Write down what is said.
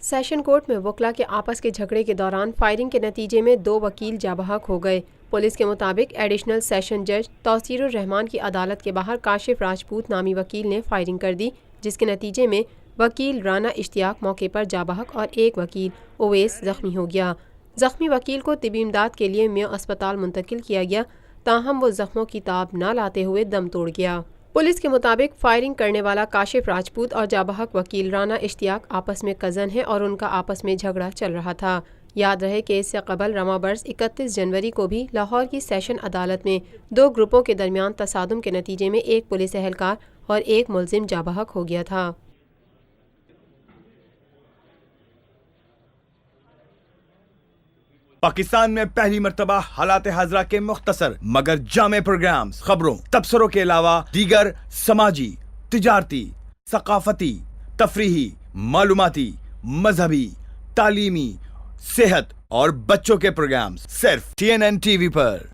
Session court میں وکلاء کے آپس کے جھگڑے کے دوران فائرنگ کے نتیجے میں 2 وکیل جاں بحق ہو گئے۔ پولیس کے مطابق ایڈیشنل سیشن جج توثیر الرحم کی عدالت کے باہر کاشف راجپوت نامی وکیل نے فائرنگ کر دی، جس کے نتیجے میں وکیل رانا اشتیاق موقع پر جاں بحق اور ایک وکیل اویس زخمی ہو گیا۔ زخمی وکیل کو طبی امداد کے لیے اسپتال منتقل کیا گیا، تاہم وہ زخموں کی تاب نہ لاتے ہوئے دم توڑ گیا۔ پولیس کے مطابق فائرنگ کرنے والا کاشف راجپوت اور جاں بحق وکیل رانا اشتیاق آپس میں کزن ہیں اور ان کا آپس میں جھگڑا چل رہا تھا۔ یاد رہے کہ اس سے قبل رواں برس 31 جنوری کو بھی لاہور کی سیشن عدالت میں 2 گروپوں کے درمیان تصادم کے نتیجے میں ایک پولیس اہلکار اور ایک ملزم جاں بحق ہو گیا تھا۔ پاکستان میں پہلی مرتبہ حالات حاضرہ کے مختصر مگر جامع پروگرامز، خبروں، تبصروں کے علاوہ دیگر سماجی، تجارتی، ثقافتی، تفریحی، معلوماتی، مذہبی، تعلیمی، صحت اور بچوں کے پروگرامز صرف TNN TV پر۔